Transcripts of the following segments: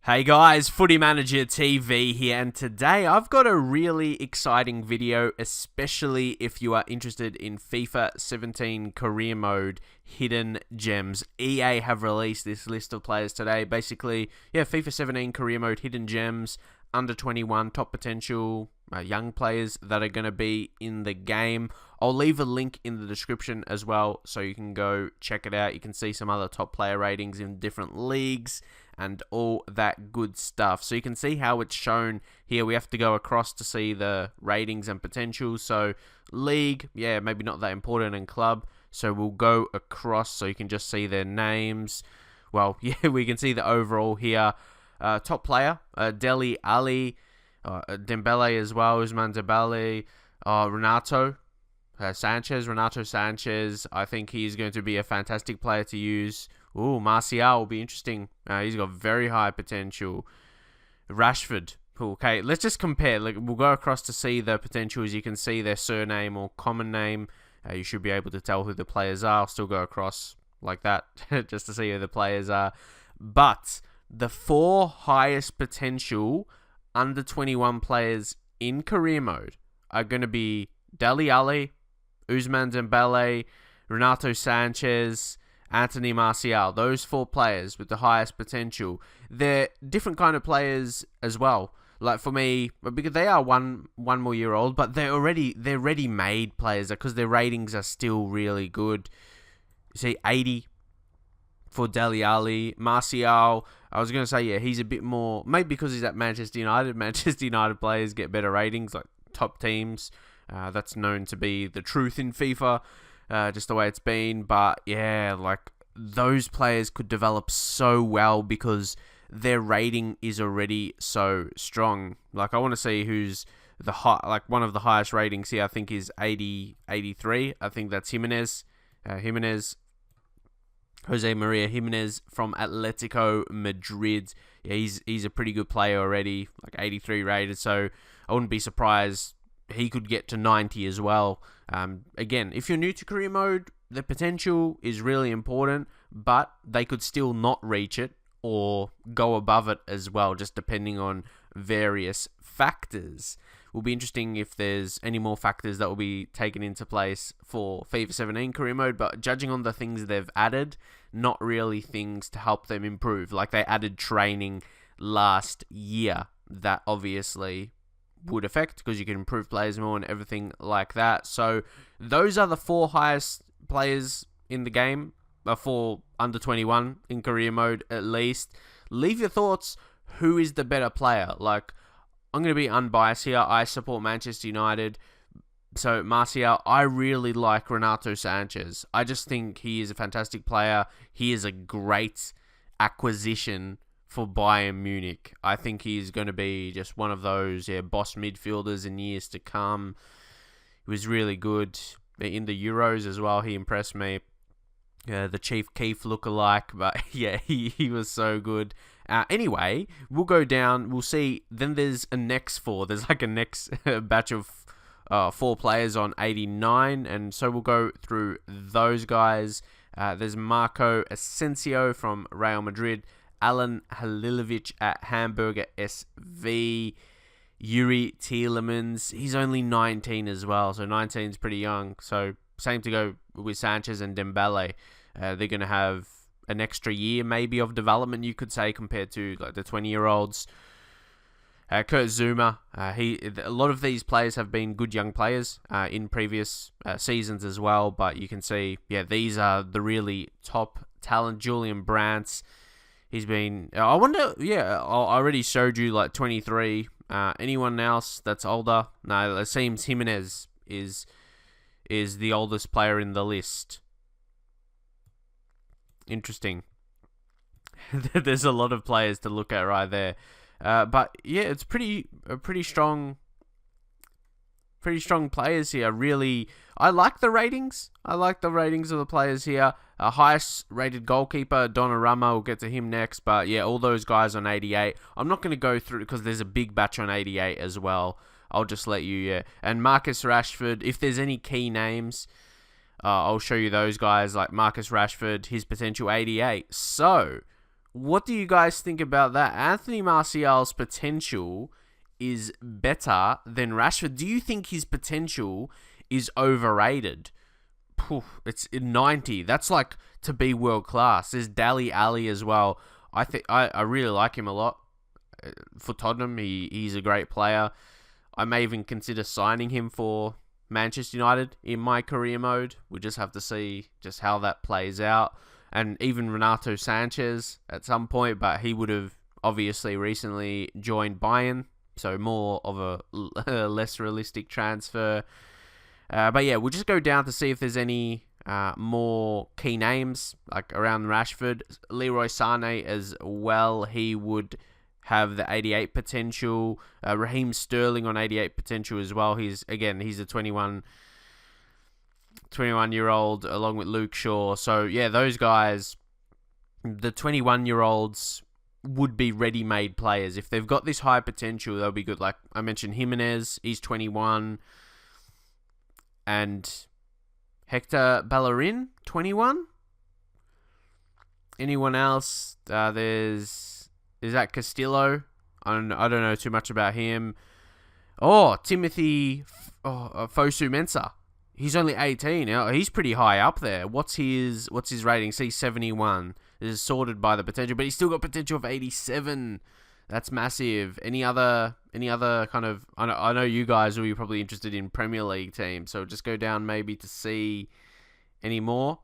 Hey guys, Footy Manager TV here, and today I've got a really exciting video, especially if you are interested in FIFA 17 Career Mode Hidden Gems. EA have released this list of players today. Basically, FIFA 17 Career Mode Hidden Gems, under 21, top potential, young players that are going to be in the game. I'll leave a link in the description as well, so you can go check it out. You can see some other top player ratings in different leagues and all that good stuff. So you can see how it's shown here. We have to go across to see the ratings and potential. So league, maybe not that important, in club. So we'll go across so you can just see their names. Well, we can see the overall here. Top player, Dele Alli, Dembele as well, Ousmane Dembele, Renato Sanchez. I think he's going to be a fantastic player to use. Ooh, Martial will be interesting. He's got very high potential. Rashford. Okay, let's just compare. We'll go across to see the potentials. You can see their surname or common name. You should be able to tell who the players are. I'll still go across like that just to see who the players are. But the four highest potential under 21 players in career mode are going to be Dele Alli, Ousmane Dembele, Renato Sanchez, Anthony Martial. Those four players with the highest potential. They're different kind of players as well. Like for me, because they are one more year old, but they're ready-made players because their ratings are still really good. You see, 80 for Dele Alli. Martial, I was going to say, he's a bit more, maybe because he's at Manchester United. Manchester United players get better ratings, like top teams. That's known to be the truth in FIFA, just the way it's been. But those players could develop so well because their rating is already so strong. I want to see who's one of the highest ratings here. I think is 83. I think that's Jimenez. Jose Maria Jimenez from Atletico Madrid. He's a pretty good player already, 83 rated. So I wouldn't be surprised he could get to 90 as well. Again, if you're new to career mode, the potential is really important, but they could still not reach it or go above it as well, just depending on various factors. Will be interesting if there's any more factors that will be taken into place for FIFA 17 career mode, but judging on the things they've added, not really things to help them improve. Like they added training last year, that obviously would affect because you can improve players more and everything like that. So those are the four highest players in the game for under 21 in career mode at least. Leave your thoughts. Who is the better player? I'm going to be unbiased here. I support Manchester United. So, Martial, I really like Renato Sanchez. I just think he is a fantastic player. He is a great acquisition for Bayern Munich. I think he's going to be just one of those boss midfielders in years to come. He was really good in the Euros as well. He impressed me. The Chief Keef lookalike, but he was so good. Anyway, we'll go down. We'll see. Then there's a next four. There's a next batch of four players on 89, and so we'll go through those guys. There's Marco Asensio from Real Madrid, Alan Halilovic at Hamburger SV, Yuri Tielemans. He's only 19 as well, so 19 is pretty young. So same to go with Sanchez and Dembele. They're going to have an extra year maybe of development, you could say, compared to the 20-year-olds. Kurt Zuma, a lot of these players have been good young players in previous seasons as well, but you can see, these are the really top talent. Julian Brandt, he's been, I wonder, I already showed you 23. Anyone else that's older? No, it seems Jimenez is the oldest player in the list. Interesting. There's a lot of players to look at right there. But it's pretty strong players here. Really, I like the ratings. I like the ratings of the players here. Highest rated goalkeeper, Donnarumma, we'll get to him next. But all those guys on 88. I'm not going to go through it because there's a big batch on 88 as well. I'll just let you, And Marcus Rashford, if there's any key names, I'll show you those guys, like Marcus Rashford, his potential 88. So, What do you guys think about that? Anthony Martial's potential is better than Rashford. Do you think his potential is overrated? It's 90. That's like to be world class. There's Dali Ali as well. I really like him a lot for Tottenham. He's a great player. I may even consider signing him for Manchester United in my career mode. We just have to see just how that plays out. And even Renato Sanchez at some point, but he would have obviously recently joined Bayern, so more of a less realistic transfer. But yeah, we'll just go down to see if there's any more key names like around Rashford. Leroy Sané as well. He would have the 88 potential. Raheem Sterling on 88 potential as well. He's a 21-year-old along with Luke Shaw. So yeah, those guys, the 21-year-olds would be ready-made players. If they've got this high potential, they'll be good. Like I mentioned, Jimenez, he's 21. And Hector Bellerin, 21. Anyone else? Is that Castillo? I don't know too much about him. Oh, Timothy Fosu Mensah. He's only 18. He's pretty high up there. What's his rating? C71. This is sorted by the potential, but he's still got potential of 87. That's massive. Any other kind of... I know you guys will be probably interested in Premier League teams, so just go down maybe to see any more.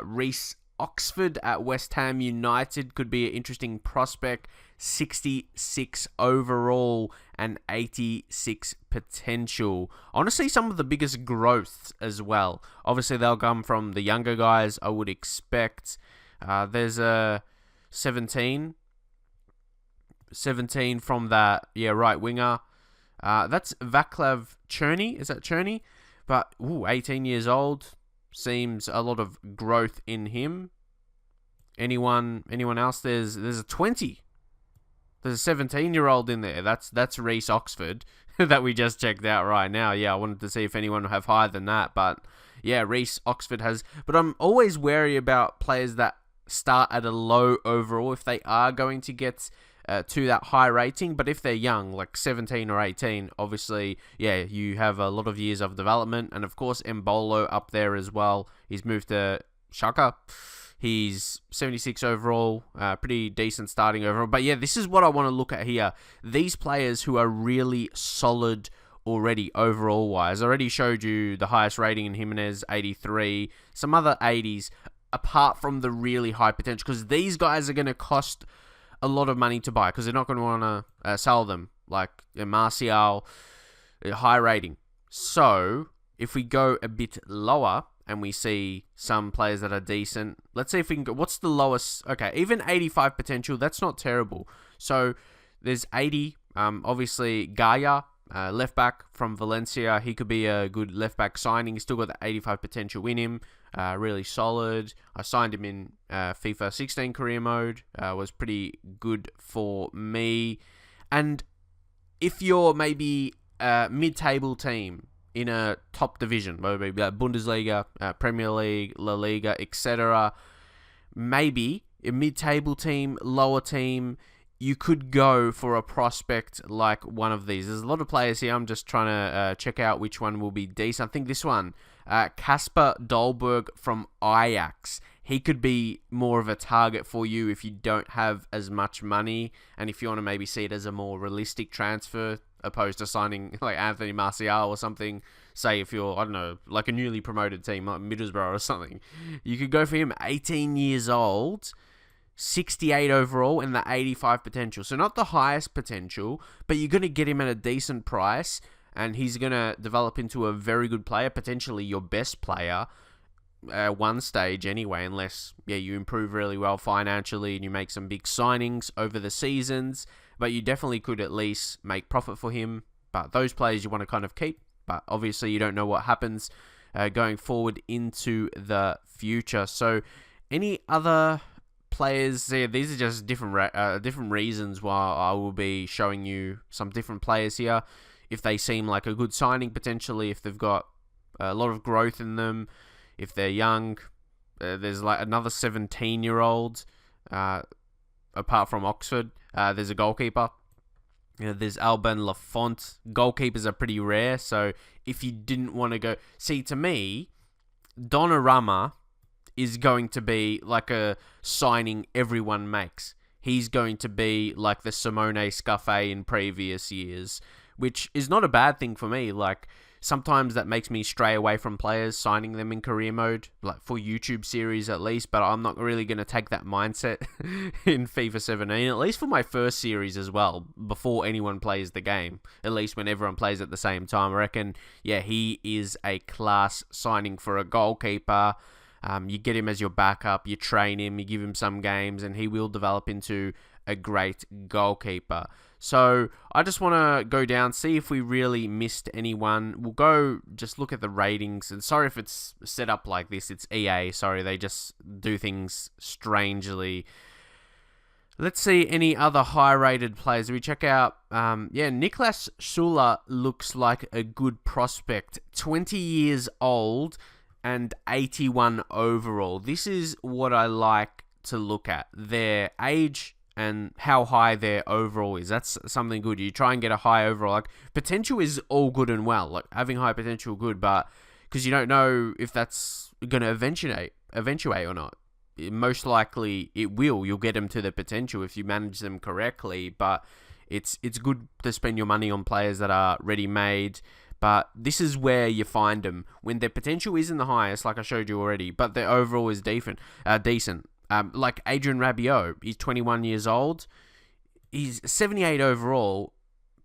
Reece Oxford at West Ham United could be an interesting prospect. 66 overall and 86 potential. I want to see some of the biggest growths as well. Obviously, they'll come from the younger guys, I would expect. There's a 17 from that, right winger. That's Vaclav Cherny. Is that Cherny? But 18 years old. Seems a lot of growth in him. Anyone else? There's a 20. There's a 17-year-old in there. That's Reece Oxford that we just checked out right now. Yeah, I wanted to see if anyone would have higher than that. But yeah, Reece Oxford has. But I'm always wary about players that start at a low overall if they are going to get to that high rating. But if they're young, like 17 or 18, obviously, you have a lot of years of development. And of course, Mbolo up there as well. He's moved to Schalke. He's 76 overall, pretty decent starting overall. But yeah, this is what I want to look at here. These players who are really solid already overall-wise. I already showed you the highest rating in Jimenez, 83. Some other 80s, apart from the really high potential. Because these guys are going to cost a lot of money to buy. Because they're not going to want to sell them. Like Martial, high rating. So, if we go a bit lower... and we see some players that are decent. Let's see if we can go... What's the lowest? Okay, even 85 potential, that's not terrible. So, there's 80. Obviously, Gaia, left back from Valencia. He could be a good left back signing. He's still got the 85 potential in him. Really solid. I signed him in FIFA 16 career mode. Was pretty good for me. And if you're maybe a mid-table team... in a top division, whether it be Bundesliga, Premier League, La Liga, etc. Maybe a mid-table team, lower team, you could go for a prospect like one of these. There's a lot of players here. I'm just trying to check out which one will be decent. I think this one, Casper Dolberg from Ajax. He could be more of a target for you if you don't have as much money and if you want to maybe see it as a more realistic transfer opposed to signing like Anthony Martial or something. Say if you're, I don't know, like a newly promoted team like Middlesbrough or something. You could go for him, 18 years old, 68 overall and the 85 potential. So not the highest potential, but you're going to get him at a decent price and he's going to develop into a very good player, potentially your best player at one stage anyway, unless you improve really well financially and you make some big signings over the seasons. But you definitely could at least make profit for him. But those players you want to kind of keep. But obviously you don't know what happens going forward into the future. So any other players? Yeah, these are just different reasons why I will be showing you some different players here. If they seem like a good signing potentially, if they've got a lot of growth in them, if they're young, there's like another 17-year-old. apart from Oxford. There's a goalkeeper. There's Alban Lafont. Goalkeepers are pretty rare, so if you didn't want to go... See, to me, Donnarumma is going to be like a signing everyone makes. He's going to be like the Simone Scaffè in previous years, which is not a bad thing for me. Like, sometimes that makes me stray away from players, signing them in career mode, like for YouTube series at least, but I'm not really going to take that mindset in FIFA 17, at least for my first series as well, before anyone plays the game, at least when everyone plays at the same time. I reckon, yeah, he is a class signing for a goalkeeper. You get him as your backup, you train him, you give him some games, and he will develop into a great goalkeeper. So I just want to go down, see if we really missed anyone. We'll go just look at the ratings. And sorry if it's set up like this. It's EA. Sorry, they just do things strangely. Let's see any other high-rated players. We check out, Niklas Süle looks like a good prospect. 20 years old and 81 overall. This is what I like to look at. Their age and how high their overall is. That's something good. You try and get a high overall. Like, potential is all good and well. Like, having high potential, good, but because you don't know if that's going to eventuate or not. Most likely it will. You'll get them to the potential if you manage them correctly, but it's good to spend your money on players that are ready-made. But this is where you find them when their potential isn't the highest, like I showed you already, but their overall is decent. Like Adrien Rabiot, he's 21 years old. He's 78 overall,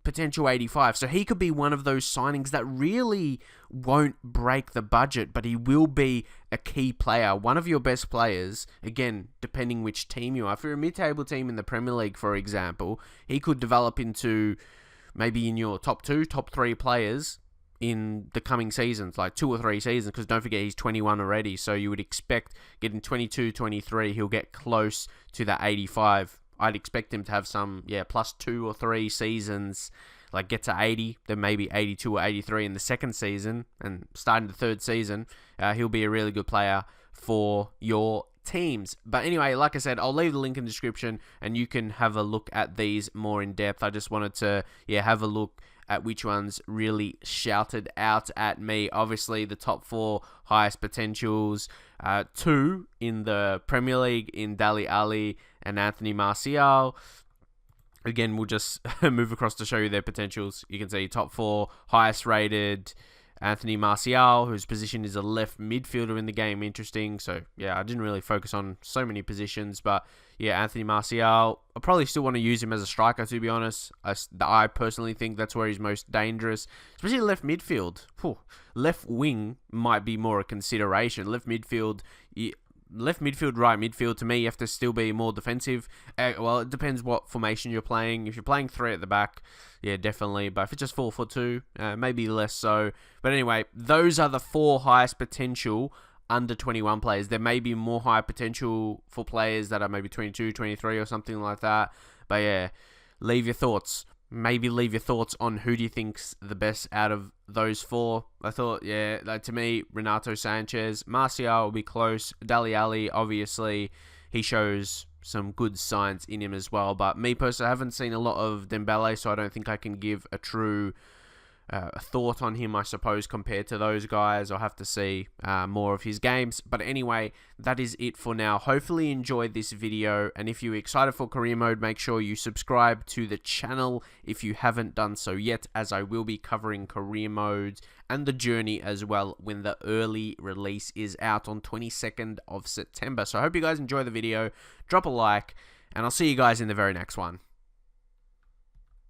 potential 85. So he could be one of those signings that really won't break the budget, but he will be a key player, one of your best players. Again, depending which team you are. If you're a mid-table team in the Premier League, for example, he could develop into maybe in your top 2, top 3 players in the coming seasons, like 2 or 3 seasons, because don't forget he's 21 already, so you would expect getting 22, 23, he'll get close to that 85. I'd expect him to have some, plus 2 or 3 seasons, like get to 80, then maybe 82 or 83 in the second season, and starting the third season, he'll be a really good player for your teams. But anyway, like I said, I'll leave the link in the description, and you can have a look at these more in depth. I just wanted to, have a look at which ones really shouted out at me. Obviously, the top 4 highest potentials, 2 in the Premier League in Dele Alli and Anthony Martial. Again, we'll just move across to show you their potentials. You can see top 4 highest rated, Anthony Martial, whose position is a left midfielder in the game. Interesting. So, I didn't really focus on so many positions, but Anthony Martial, I probably still want to use him as a striker, to be honest. I personally think that's where he's most dangerous, especially left midfield. Left wing might be more a consideration. Left midfield, right midfield, to me, you have to still be more defensive. Well, it depends what formation you're playing. If you're playing 3 at the back, definitely. But if it's just 4-4-2, maybe less so. But anyway, those are the 4 highest potential under 21 players. There may be more high potential for players that are maybe 22, 23 or something like that. But leave your thoughts. Maybe leave your thoughts on who do you think's the best out of those 4. I thought, to me, Renato Sanchez, Martial will be close. Dele Alli, obviously, he shows some good signs in him as well. But me personally, I haven't seen a lot of Dembele, so I don't think I can give a true thought on him, I suppose, compared to those guys. I'll have to see more of his games. But anyway, that is it for now. Hopefully you enjoyed this video, and if you're excited for career mode, make sure you subscribe to the channel if you haven't done so yet, as I will be covering career modes and the journey as well when the early release is out on 22nd of September. So I hope you guys enjoy the video. Drop a like, and I'll see you guys in the very next one.